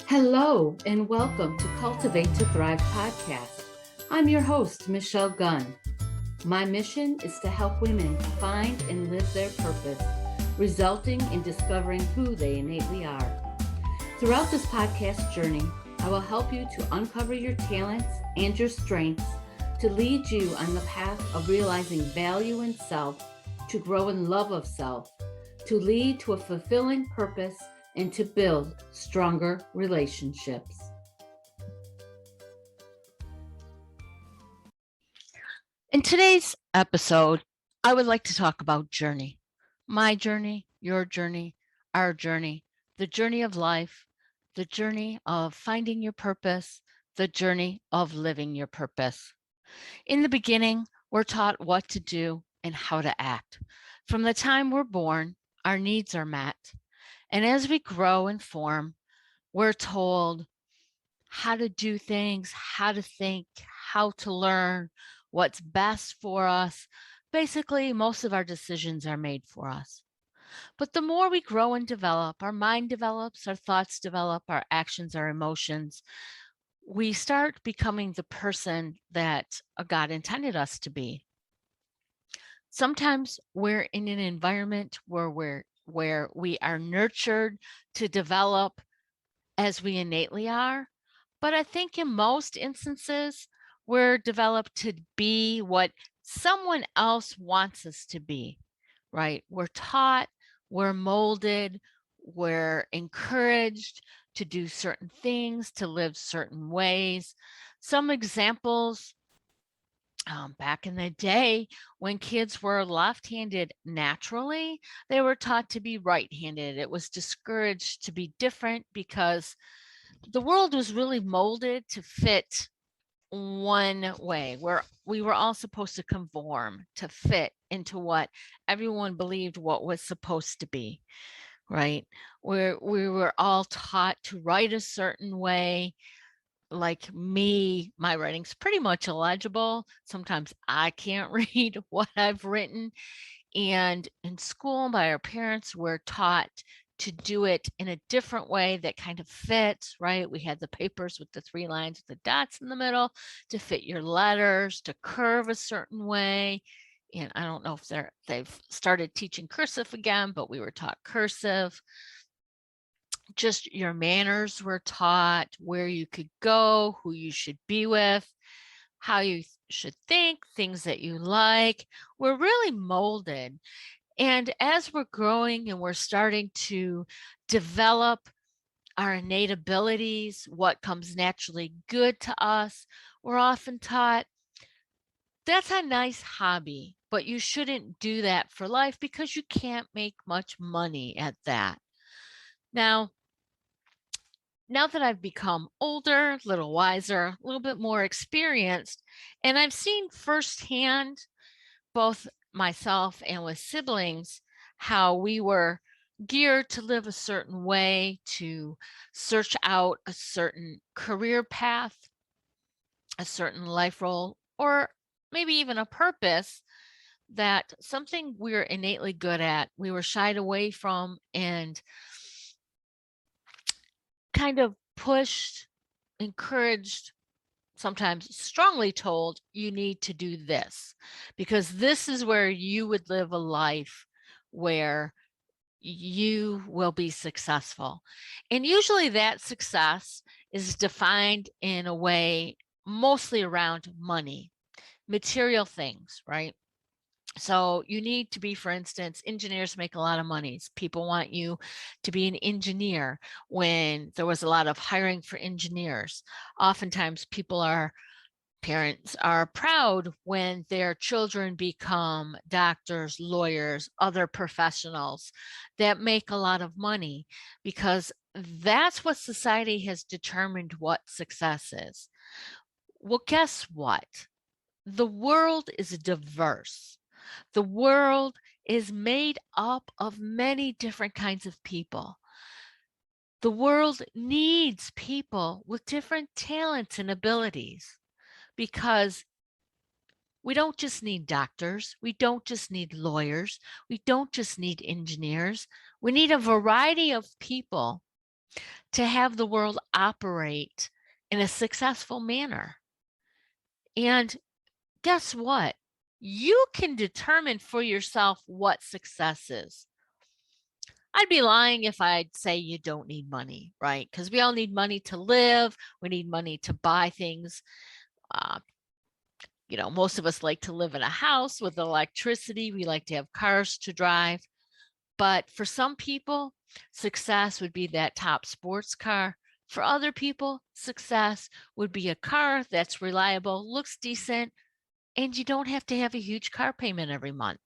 Hello, and welcome to Cultivate to Thrive podcast. I'm your host, Michelle Gunn. My mission is to help women find and live their purpose, resulting in discovering who they innately are. Throughout this podcast journey, I will help you to uncover your talents and your strengths to lead you on the path of realizing value in self, to grow in love of self, to lead to a fulfilling purpose, and to build stronger relationships. In today's episode, I would like to talk about journey. My journey, your journey, our journey, the journey of life, the journey of finding your purpose, the journey of living your purpose. In the beginning, we're taught what to do and how to act. From the time we're born, our needs are met. And as we grow and form, we're told how to do things, how to think, how to learn, what's best for us. Basically, most of our decisions are made for us. But the more we grow and develop, our mind develops, our thoughts develop, our actions, our emotions, we start becoming the person that God intended us to be. Sometimes we're in an environment where we are nurtured to develop as we innately are. But I think in most instances, we're developed to be what someone else wants us to be, right? We're taught, we're molded, we're encouraged to do certain things, to live certain ways. Some examples back in the day when kids were left-handed naturally, they were taught to be right-handed. It was discouraged to be different because the world was really molded to fit one way, where we were all supposed to conform to fit into what everyone believed what was supposed to be, right? Where we were all taught to write a certain way. Like me, my writing's pretty much illegible. Sometimes I can't read what I've written. And in school, by our parents, we're taught to do it in a different way that kind of fits, right? We had the papers with the 3 lines with the dots in the middle to fit your letters, to curve a certain way. And I don't know if they've started teaching cursive again, but we were taught cursive. Just your manners were taught, where you could go, who you should be with, how you should think, things that you like. We're really molded. And as we're growing and we're starting to develop our innate abilities, what comes naturally good to us, we're often taught that's a nice hobby, but you shouldn't do that for life because you can't make much money at that. Now that I've become older, a little wiser, a little bit more experienced, and I've seen firsthand, both myself and with siblings, how we were geared to live a certain way, to search out a certain career path, a certain life role, or maybe even a purpose, that something we're innately good at, we were shied away from and kind of pushed, encouraged, sometimes strongly told, you need to do this because this is where you would live a life where you will be successful. And usually that success is defined in a way mostly around money, material things, right? So you need to be, for instance, engineers make a lot of money. People want you to be an engineer. When there was a lot of hiring for engineers, oftentimes parents are proud when their children become doctors, lawyers, other professionals that make a lot of money because that's what society has determined what success is. Well, guess what? The world is diverse. The world is made up of many different kinds of people. The world needs people with different talents and abilities because we don't just need doctors. We don't just need lawyers. We don't just need engineers. We need a variety of people to have the world operate in a successful manner. And guess what? You can determine for yourself what success is. I'd be lying if I'd say you don't need money, right? Because we all need money to live. We need money to buy things. Uh, most of us like to live in a house with electricity. We like to have cars to drive. But for some people, success would be that top sports car. For other people, success would be a car that's reliable, looks decent, and you don't have to have a huge car payment every month.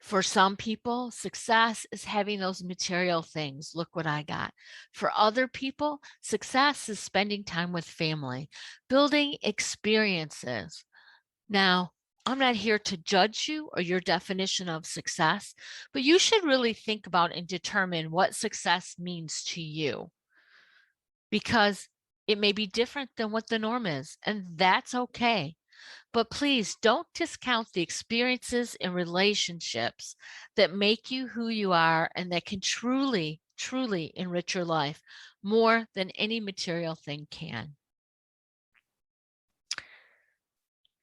For some people, success is having those material things. Look what I got. For other people, success is spending time with family, building experiences. Now, I'm not here to judge you or your definition of success, but you should really think about and determine what success means to you, because it may be different than what the norm is, and that's okay. But please don't discount the experiences and relationships that make you who you are and that can truly, truly enrich your life more than any material thing can.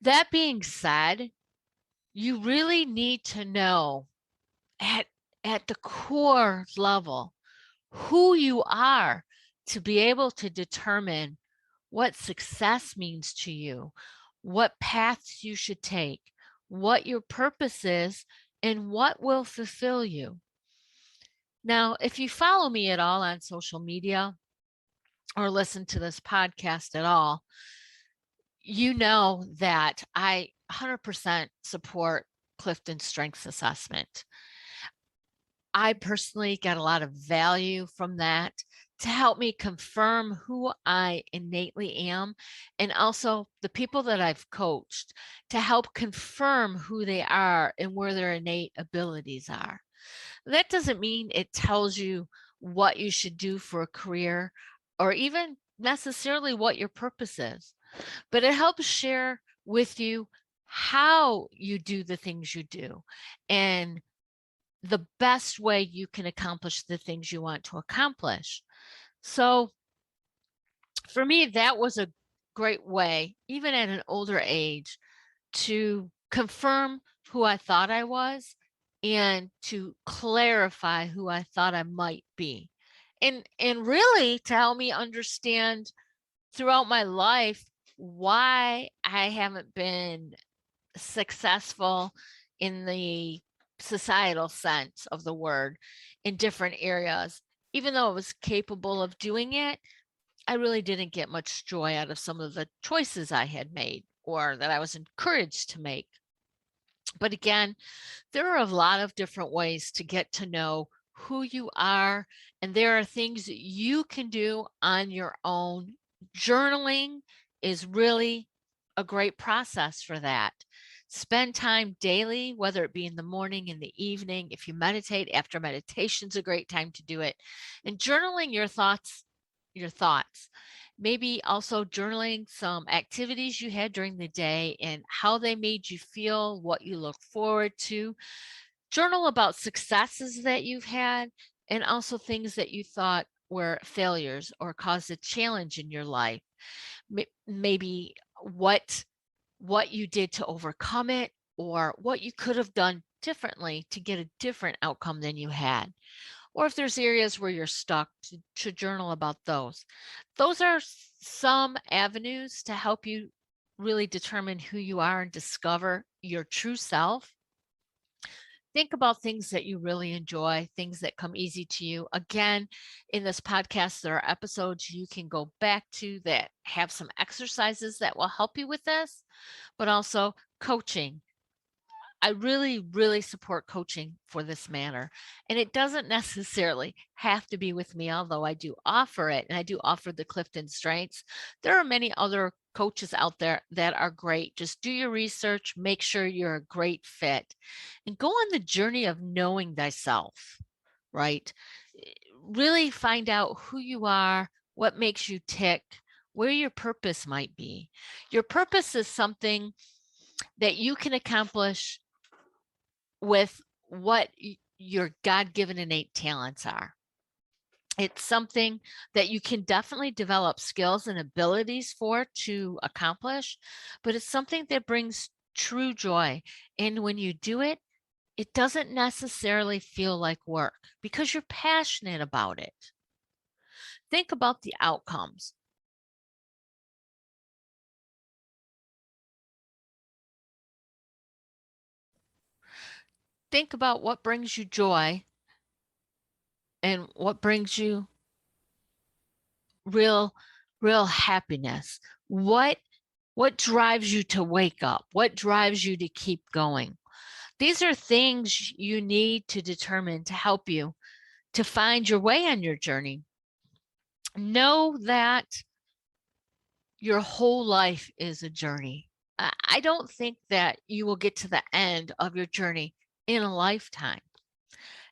That being said, you really need to know at, at the core level who you are to be able to determine what success means to you, what paths you should take, what your purpose is, and what will fulfill you. Now, if you follow me at all on social media or listen to this podcast at all, you know that I 100% support Clifton Strengths Assessment. I personally got a lot of value from that to help me confirm who I innately am, and also the people that I've coached to help confirm who they are and where their innate abilities are. That doesn't mean it tells you what you should do for a career or even necessarily what your purpose is, but it helps share with you how you do the things you do and the best way you can accomplish the things you want to accomplish. So for me, that was a great way, even at an older age, to confirm who I thought I was and to clarify who I thought I might be. And really to help me understand throughout my life why I haven't been successful in the societal sense of the word in different areas. Even though I was capable of doing it, I really didn't get much joy out of some of the choices I had made or that I was encouraged to make. But again, there are a lot of different ways to get to know who you are, and there are things that you can do on your own. Journaling is really a great process for that. Spend time daily, whether it be in the morning, in the evening. If you meditate, after meditation's a great time to do it. And journaling your thoughts. Maybe also journaling some activities you had during the day and how they made you feel, what you look forward to. Journal about successes that you've had and also things that you thought were failures or caused a challenge in your life. Maybe what you did to overcome it or what you could have done differently to get a different outcome than you had. Or if there's areas where you're stuck, to journal about those. Those are some avenues to help you really determine who you are and discover your true self. Think about things that you really enjoy, things that come easy to you. Again, in this podcast, there are episodes you can go back to that have some exercises that will help you with this, but also coaching. I really, really support coaching for this matter. And it doesn't necessarily have to be with me, although I do offer it and I do offer the Clifton Strengths. There are many other coaches out there that are great. Just do your research, make sure you're a great fit, and go on the journey of knowing thyself, right? Really find out who you are, what makes you tick, where your purpose might be. Your purpose is something that you can accomplish with what your God-given innate talents are. It's something that you can definitely develop skills and abilities for to accomplish, but it's something that brings true joy. And when you do it, it doesn't necessarily feel like work because you're passionate about it. Think about the outcomes. Think about what brings you joy and what brings you real real happiness. What drives you to wake up? What drives you to keep going? These are things you need to determine to help you to find your way on your journey. Know that your whole life is a journey. I don't think that you will get to the end of your journey in a lifetime.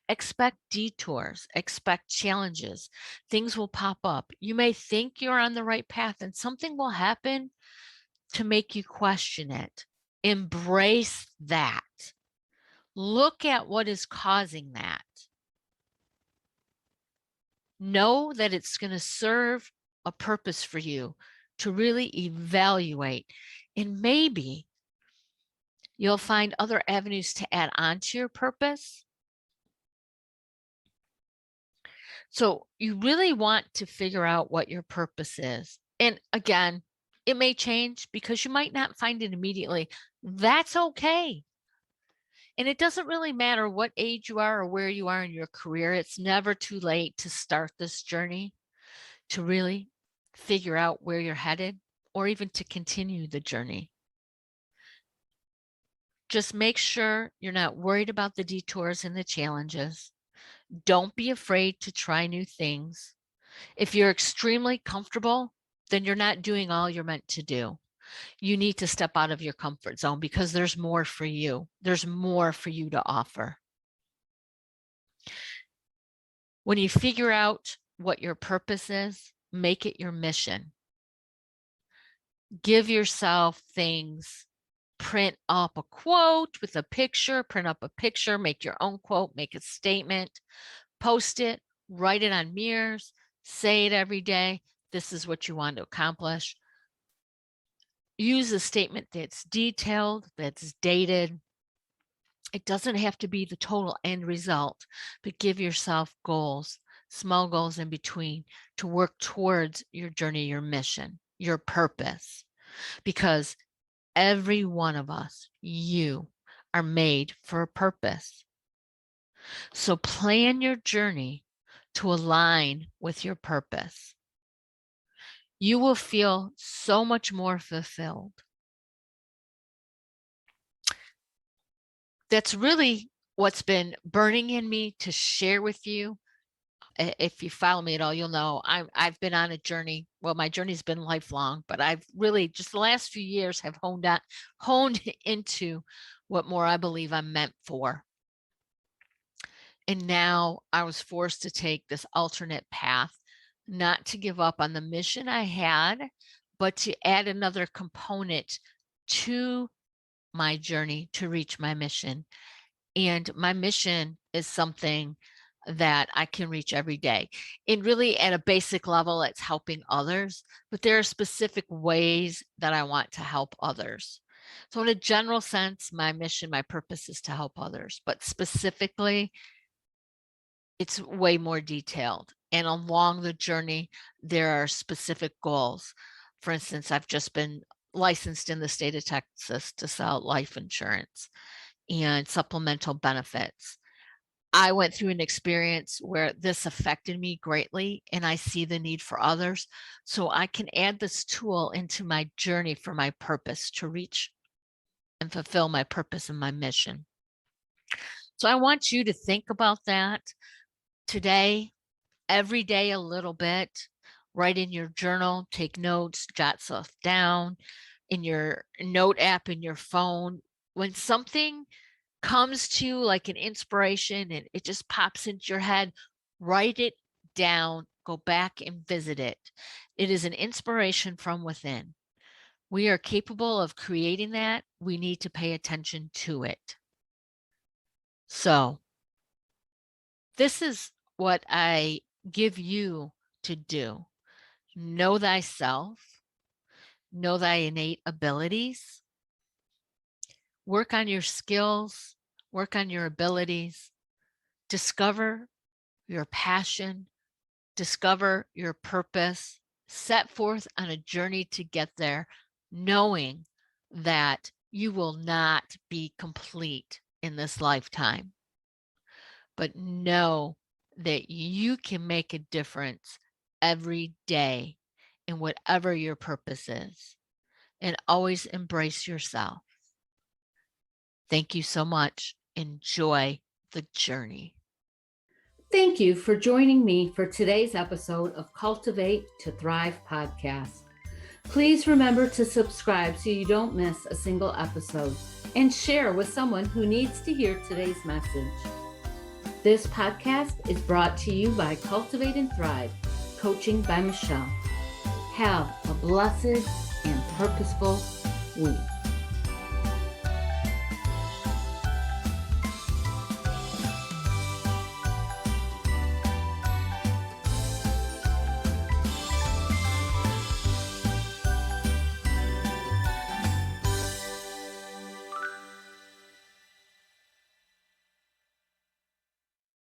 Expect detours, expect challenges. Things will pop up. You may think you're on the right path, and something will happen to make you question it. Embrace that. Look at what is causing that. Know that it's going to serve a purpose for you to really evaluate. And maybe you'll find other avenues to add on to your purpose. So you really want to figure out what your purpose is. And again, it may change because you might not find it immediately. That's okay. And it doesn't really matter what age you are or where you are in your career. It's never too late to start this journey, to really figure out where you're headed, or even to continue the journey. Just make sure you're not worried about the detours and the challenges. Don't be afraid to try new things. If you're extremely comfortable, then you're not doing all you're meant to do. You need to step out of your comfort zone because there's more for you. There's more for you to offer. When you figure out what your purpose is, make it your mission. Give yourself things. Print up a quote with a picture, print up a picture, make your own quote, make a statement, post it, write it on mirrors, say it every day. This is what you want to accomplish. Use a statement that's detailed, that's dated. It doesn't have to be the total end result, but give yourself goals, small goals in between to work towards your journey, your mission, your purpose. Because every one of us, you, are made for a purpose. So plan your journey to align with your purpose. You will feel so much more fulfilled. That's really what's been burning in me to share with you. If you follow me at all, you'll know I've been on a journey. Well, my journey's been lifelong, but I've really just the last few years have honed into what more I believe I'm meant for. And now I was forced to take this alternate path, not to give up on the mission I had, but to add another component to my journey to reach my mission. And my mission is something that I can reach every day. And really, at a basic level, it's helping others, but there are specific ways that I want to help others. So, in a general sense, my mission, my purpose is to help others, but specifically, it's way more detailed. And along the journey, there are specific goals. For instance, I've just been licensed in the state of Texas to sell life insurance and supplemental benefits. I went through an experience where this affected me greatly, and I see the need for others. So I can add this tool into my journey for my purpose to reach and fulfill my purpose and my mission. So I want you to think about that today, every day a little bit. Write in your journal, take notes, jot stuff down in your note app in your phone. When something comes to you like an inspiration and it just pops into your head, write it down, go back and visit it. It is an inspiration from within. We are capable of creating that. We need to pay attention to it. So, this is what I give you to do. Know thyself, know thy innate abilities, work on your skills, work on your abilities, discover your passion, discover your purpose, set forth on a journey to get there, knowing that you will not be complete in this lifetime. But know that you can make a difference every day in whatever your purpose is, and always embrace yourself. Thank you so much. Enjoy the journey. Thank you for joining me for today's episode of Cultivate to Thrive podcast. Please remember to subscribe so you don't miss a single episode, and share with someone who needs to hear today's message. This podcast is brought to you by Cultivate and Thrive, coaching by Michelle. Have a blessed and purposeful week.